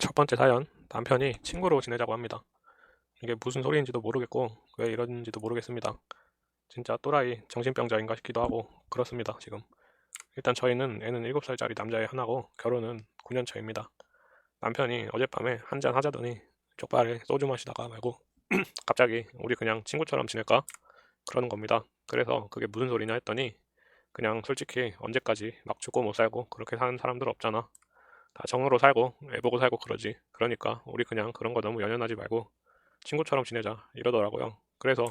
첫 번째 사연, 남편이 친구로 지내자고 합니다. 이게 무슨 소리인지도 모르겠고 왜 이러는지도 모르겠습니다. 진짜 또라이 정신병자인가 싶기도 하고 그렇습니다, 지금. 일단 저희는 애는 7살짜리 남자애 하나고 결혼은 9년 차입니다. 남편이 어젯밤에 한잔 하자더니 쪽발에 소주 마시다가 말고 갑자기 우리 그냥 친구처럼 지낼까? 그러는 겁니다. 그래서 그게 무슨 소리냐 했더니 그냥 솔직히 언제까지 막 죽고 못 살고 그렇게 사는 사람들 없잖아. 다 정으로 살고 애 보고 살고 그러지. 그러니까 우리 그냥 그런 거 너무 연연하지 말고 친구처럼 지내자 이러더라고요. 그래서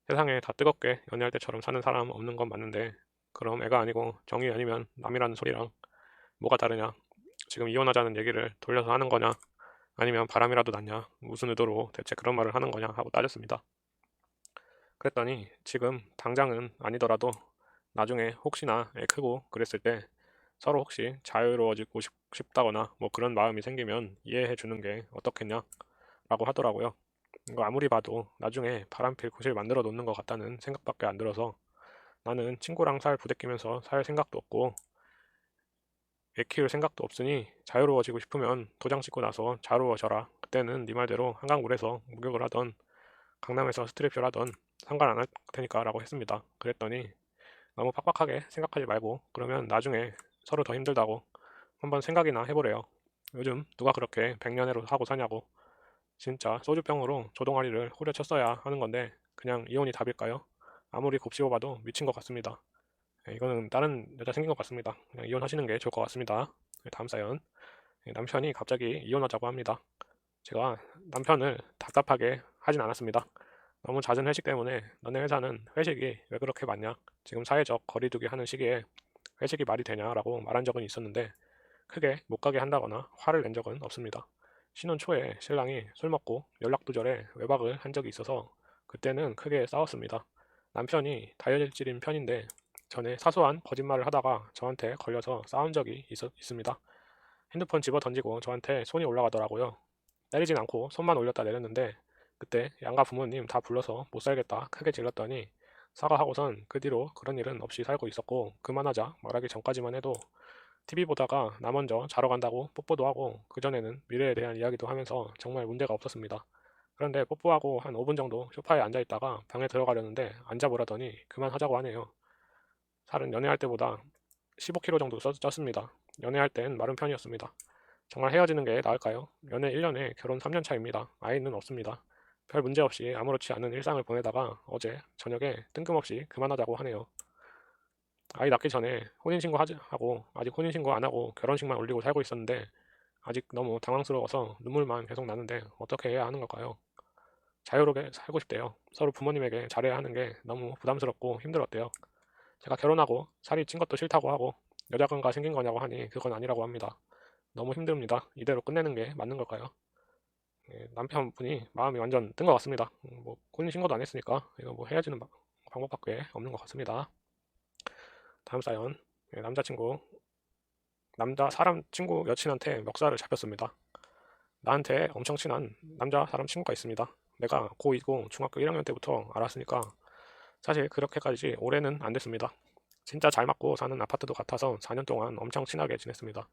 세상에 다 뜨겁게 연애할 때처럼 사는 사람 없는 건 맞는데 그럼 애가 아니고 정이 아니면 남이라는 소리랑 뭐가 다르냐? 지금 이혼하자는 얘기를 돌려서 하는 거냐? 아니면 바람이라도 났냐? 무슨 의도로 대체 그런 말을 하는 거냐? 하고 따졌습니다. 그랬더니 지금 당장은 아니더라도 나중에 혹시나 애 크고 그랬을 때 서로 혹시 자유로워지고 싶다거나 뭐 그런 마음이 생기면 이해해 주는 게 어떻겠냐? 라고 하더라고요. 이거 아무리 봐도 나중에 바람필 구실 만들어 놓는 것 같다는 생각밖에 안 들어서 나는 친구랑 살 부대끼면서 살 생각도 없고 애 키울 생각도 없으니 자유로워지고 싶으면 도장 찍고 나서 자유로워져라. 그때는 네 말대로 한강물에서 목욕을 하던 강남에서 스트립쇼를 하던 상관 안 할 테니까 라고 했습니다. 그랬더니 너무 팍팍하게 생각하지 말고 그러면 나중에 서로 더 힘들다고 한번 생각이나 해보래요. 요즘 누가 그렇게 백년해로 하고 사냐고. 진짜 소주병으로 조동아리를 후려쳤어야 하는 건데 그냥 이혼이 답일까요? 아무리 곱씹어봐도 미친 것 같습니다. 네, 이거는 다른 여자 생긴 것 같습니다. 그냥 이혼하시는 게 좋을 것 같습니다. 네, 다음 사연. 네, 남편이 갑자기 이혼하자고 합니다. 제가 남편을 답답하게 하진 않았습니다. 너무 잦은 회식 때문에 너네 회사는 회식이 왜 그렇게 많냐? 지금 사회적 거리두기 하는 시기에 회식이 말이 되냐라고 말한 적은 있었는데 크게 못 가게 한다거나 화를 낸 적은 없습니다. 신혼 초에 신랑이 술 먹고 연락 두절에 외박을 한 적이 있어서 그때는 크게 싸웠습니다. 남편이 다혈질인 편인데 전에 사소한 거짓말을 하다가 저한테 걸려서 싸운 적이 있습니다. 핸드폰 집어 던지고 저한테 손이 올라가더라고요. 때리진 않고 손만 올렸다 내렸는데 그때 양가 부모님 다 불러서 못 살겠다 크게 질렀더니 사과하고선 그 뒤로 그런 일은 없이 살고 있었고 그만하자 말하기 전까지만 해도 TV 보다가 나 먼저 자러 간다고 뽀뽀도 하고 그전에는 미래에 대한 이야기도 하면서 정말 문제가 없었습니다. 그런데 뽀뽀하고 한 5분 정도 소파에 앉아있다가 방에 들어가려는데 앉아보라더니 그만하자고 하네요. 살은 연애할 때보다 15kg 정도 쪘습니다. 연애할 땐 마른 편이었습니다. 정말 헤어지는 게 나을까요? 연애 1년에 결혼 3년 차입니다. 아이는 없습니다. 별 문제 없이 아무렇지 않은 일상을 보내다가 어제 저녁에 뜬금없이 그만하자고 하네요. 아이 낳기 전에 혼인신고 하고 아직 혼인신고 안 하고 결혼식만 올리고 살고 있었는데 아직 너무 당황스러워서 눈물만 계속 나는데 어떻게 해야 하는 걸까요? 자유롭게 살고 싶대요. 서로 부모님에게 잘해야 하는 게 너무 부담스럽고 힘들었대요. 제가 결혼하고 살이 찐 것도 싫다고 하고 여자관가 생긴 거냐고 하니 그건 아니라고 합니다. 너무 힘듭니다. 이대로 끝내는 게 맞는 걸까요? 예, 남편분이 마음이 완전 뜬 것 같습니다. 뭐 혼인신고도 안 했으니까 이거 뭐 헤어지는 방법밖에 없는 것 같습니다. 다음 사연. 예, 남자 사람 친구 여친한테 멱살을 잡혔습니다. 나한테 엄청 친한 남자 사람 친구가 있습니다. 내가 고2고 중학교 1학년 때부터 알았으니까 사실 그렇게까지 오래는 안 됐습니다. 진짜 잘 맞고 사는 아파트도 같아서 4년 동안 엄청 친하게 지냈습니다.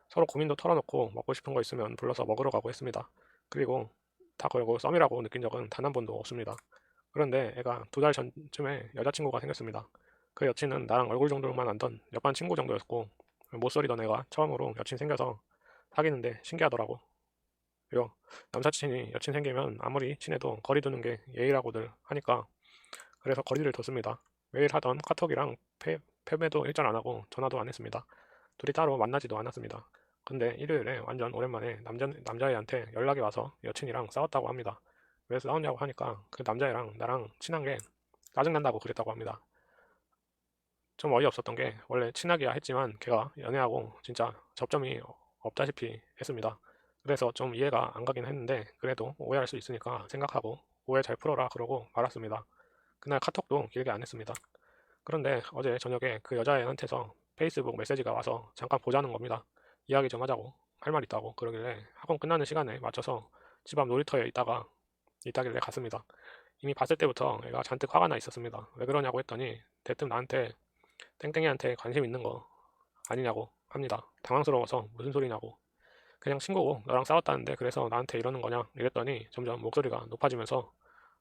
서로 고민도 털어놓고 먹고 싶은 거 있으면 불러서 먹으러 가고 했습니다. 그리고 다 걸고 썸이라고 느낀 적은 단 한 번도 없습니다. 그런데 애가 2달 전쯤에 여자친구가 생겼습니다. 그 여친은 나랑 얼굴 정도만 안던 옆반 친구 정도였고 못소리던 애가 처음으로 여친 생겨서 사귀는데 신기하더라고. 요 남사친이 여친 생기면 아무리 친해도 거리 두는 게 예의라고들 하니까 그래서 거리를 뒀습니다. 매일 하던 카톡이랑 패배도 일절 안 하고 전화도 안 했습니다. 둘이 따로 만나지도 않았습니다. 근데 일요일에 완전 오랜만에 남자애한테 연락이 와서 여친이랑 싸웠다고 합니다. 왜 싸웠냐고 하니까 그 남자애랑 나랑 친한 게 짜증난다고 그랬다고 합니다. 좀 어이없었던 게 원래 친하기야 했지만 걔가 연애하고 진짜 접점이 없다시피 했습니다. 그래서 좀 이해가 안 가긴 했는데 그래도 오해할 수 있으니까 생각하고 오해 잘 풀어라 그러고 말았습니다. 그날 카톡도 길게 안 했습니다. 그런데 어제 저녁에 그 여자애한테서 페이스북 메시지가 와서 잠깐 보자는 겁니다. 이야기 좀 하자고 할 말 있다고 그러길래 학원 끝나는 시간에 맞춰서 집 앞 놀이터에 있다길래 갔습니다. 이미 봤을 때부터 애가 잔뜩 화가 나 있었습니다. 왜 그러냐고 했더니 대뜸 나한테 땡땡이한테 관심 있는 거 아니냐고 합니다. 당황스러워서 무슨 소리냐고. 그냥 친구고 너랑 싸웠다는데 그래서 나한테 이러는 거냐 이랬더니 점점 목소리가 높아지면서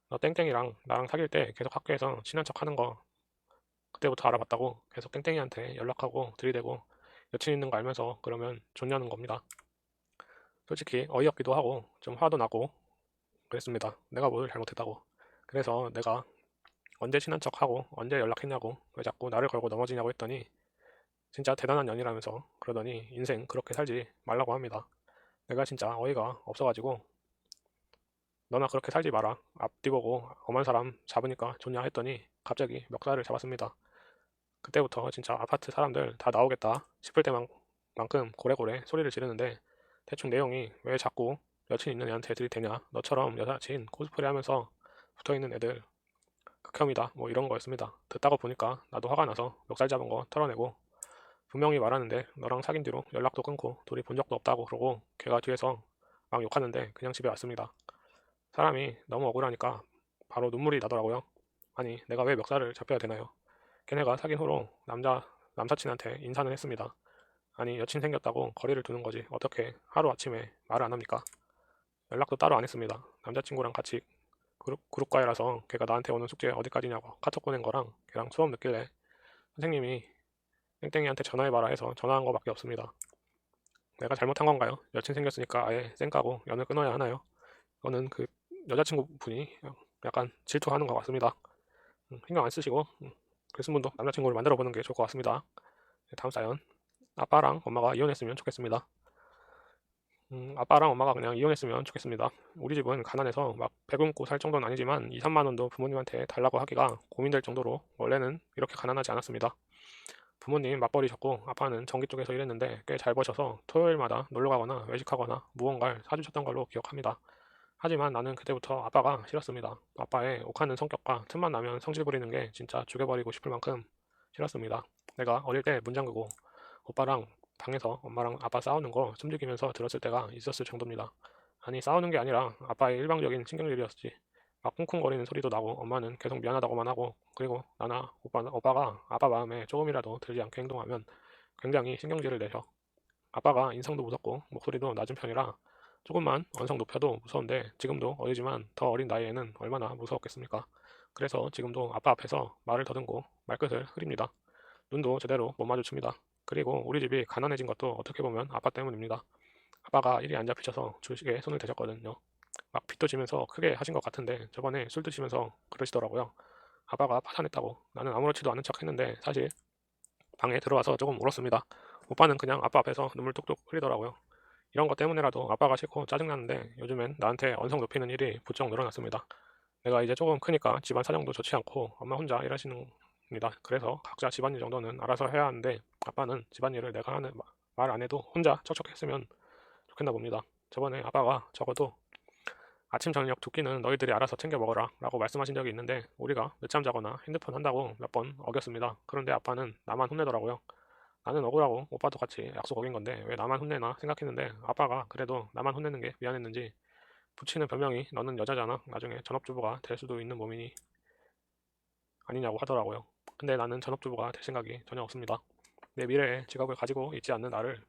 너 땡땡이랑 나랑 사귈 때 계속 학교에서 친한 척 하는 거 그때부터 알아봤다고 계속 땡땡이한테 연락하고 들이대고 여친 있는 거 알면서 그러면 좋냐는 겁니다. 솔직히 어이없기도 하고 좀 화도 나고 그랬습니다. 내가 뭘 잘못했다고. 그래서 내가 언제 친한 척하고 언제 연락했냐고 왜 자꾸 나를 걸고 넘어지냐고 했더니 진짜 대단한 년이라면서 그러더니 인생 그렇게 살지 말라고 합니다. 내가 진짜 어이가 없어가지고 너나 그렇게 살지 마라. 앞뒤 보고 엄한 사람 잡으니까 좋냐 했더니 갑자기 멱살을 잡았습니다. 그때부터 진짜 아파트 사람들 다 나오겠다 싶을 때만큼 고래고래 소리를 지르는데 대충 내용이 왜 자꾸 여친 있는 애한테 들이대냐 너처럼 여사친 코스프레 하면서 붙어있는 애들 극혐이다 뭐 이런 거였습니다. 듣다가 보니까 나도 화가 나서 멱살 잡은 거 털어내고 분명히 말하는데 너랑 사귄 뒤로 연락도 끊고 둘이 본 적도 없다고 그러고 걔가 뒤에서 막 욕하는데 그냥 집에 왔습니다. 사람이 너무 억울하니까 바로 눈물이 나더라고요. 아니 내가 왜 멱살을 잡혀야 되나요? 걔네가 사귄 후로 남사친한테 인사는 했습니다. 아니 여친 생겼다고 거리를 두는 거지 어떻게 하루아침에 말을 안 합니까? 연락도 따로 안 했습니다. 남자친구랑 같이 그룹 과외라서 걔가 나한테 오는 숙제 어디까지냐고 카톡 보낸 거랑 걔랑 수업 늦길래 선생님이 땡땡이한테 전화해봐라 해서 전화한 거밖에 없습니다. 내가 잘못한 건가요? 여친 생겼으니까 아예 쌩 까고 연을 끊어야 하나요? 이거는 그 여자친구분이 약간 질투하는 것 같습니다. 신경 안 쓰시고 글 쓴 분도 남자친구를 만들어 보는 게 좋을 것 같습니다. 네, 다음 사연. 아빠랑 엄마가 이혼했으면 좋겠습니다. 아빠랑 엄마가 그냥 이혼했으면 좋겠습니다. 우리 집은 가난해서 막 배굶고 살 정도는 아니지만 2, 3만 원도 부모님한테 달라고 하기가 고민될 정도로 원래는 이렇게 가난하지 않았습니다. 부모님 맞벌이셨고 아빠는 전기 쪽에서 일했는데 꽤 잘 버셔서 토요일마다 놀러 가거나 외식하거나 무언가를 사주셨던 걸로 기억합니다. 하지만 나는 그때부터 아빠가 싫었습니다. 아빠의 욱하는 성격과 틈만 나면 성질 부리는 게 진짜 죽여버리고 싶을 만큼 싫었습니다. 내가 어릴 때 문 잠그고 오빠랑 방에서 엄마랑 아빠 싸우는 거 숨죽이면서 들었을 때가 있었을 정도입니다. 아니 싸우는 게 아니라 아빠의 일방적인 신경질이었지. 막 쿵쿵거리는 소리도 나고 엄마는 계속 미안하다고만 하고 그리고 나나 오빠가 아빠 마음에 조금이라도 들지 않게 행동하면 굉장히 신경질을 내셔. 아빠가 인성도 무섭고 목소리도 낮은 편이라 조금만 언성 높여도 무서운데 지금도 어리지만 더 어린 나이에는 얼마나 무서웠겠습니까? 그래서 지금도 아빠 앞에서 말을 더듬고 말끝을 흐립니다. 눈도 제대로 못 마주칩니다. 그리고 우리 집이 가난해진 것도 어떻게 보면 아빠 때문입니다. 아빠가 일이 안 잡히셔서 주식에 손을 대셨거든요. 막 빚도 지면서 크게 하신 것 같은데 저번에 술 드시면서 그러시더라고요. 아빠가 파산했다고. 나는 아무렇지도 않은 척 했는데 사실 방에 들어와서 조금 울었습니다. 오빠는 그냥 아빠 앞에서 눈물 뚝뚝 흘리더라고요. 이런 것 때문에라도 아빠가 싫고 짜증나는데 요즘엔 나한테 언성 높이는 일이 부쩍 늘어났습니다. 내가 이제 조금 크니까 집안 사정도 좋지 않고 엄마 혼자 일하시는입니다. 그래서 각자 집안일 정도는 알아서 해야 하는데 아빠는 집안일을 내가 하는 말 안 해도 혼자 척척했으면 좋겠나 봅니다. 저번에 아빠가 적어도 아침 저녁 두 끼는 너희들이 알아서 챙겨 먹어라 라고 말씀하신 적이 있는데 우리가 늦잠 자거나 핸드폰 한다고 몇 번 어겼습니다. 그런데 아빠는 나만 혼내더라고요. 나는 억울하고 오빠도 같이 약속 어긴 건데 왜 나만 혼내나 생각했는데 아빠가 그래도 나만 혼내는 게 미안했는지 붙이는 별명이 너는 여자잖아 나중에 전업주부가 될 수도 있는 몸이니 아니냐고 하더라고요. 근데 나는 전업주부가 될 생각이 전혀 없습니다. 내 미래에 직업을 가지고 있지 않는 나를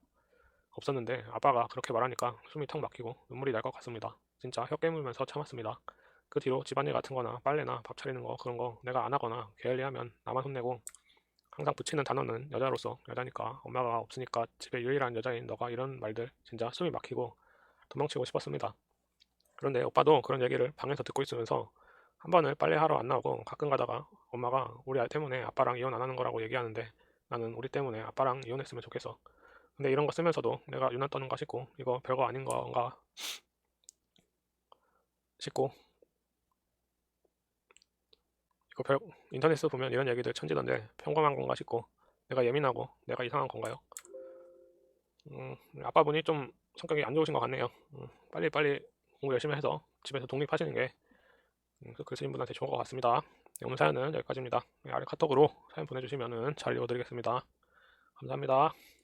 없었는데 아빠가 그렇게 말하니까 숨이 턱 막히고 눈물이 날 것 같습니다. 진짜 혀 깨물면서 참았습니다. 그 뒤로 집안일 같은 거나 빨래나 밥 차리는 거 그런 거 내가 안 하거나 게을리하면 나만 혼내고 항상 붙이는 단어는 여자로서 여자니까 엄마가 없으니까 집에 유일한 여자인 너가 이런 말들 진짜 숨이 막히고 도망치고 싶었습니다. 그런데 오빠도 그런 얘기를 방에서 듣고 있으면서 한 번을 빨래하러 안 나오고 가끔 가다가 엄마가 우리 아이 때문에 아빠랑 이혼 안 하는 거라고 얘기하는데 나는 우리 때문에 아빠랑 이혼했으면 좋겠어. 근데 이런 거 쓰면서도 내가 유난 떠는가 싶고 이거 별거 아닌 건가 싶고 이거 인터넷에서 보면 이런 얘기들 천지던데 평범한 건가 싶고 내가 예민하고 내가 이상한 건가요? 아빠분이 좀 성격이 안 좋으신 것 같네요. 빨리 공부 열심히 해서 집에서 독립하시는 게 글 쓰신 분한테 좋은 것 같습니다. 네, 오늘 사연은 여기까지입니다. 아래 카톡으로 사연 보내주시면 잘 읽어드리겠습니다. 감사합니다.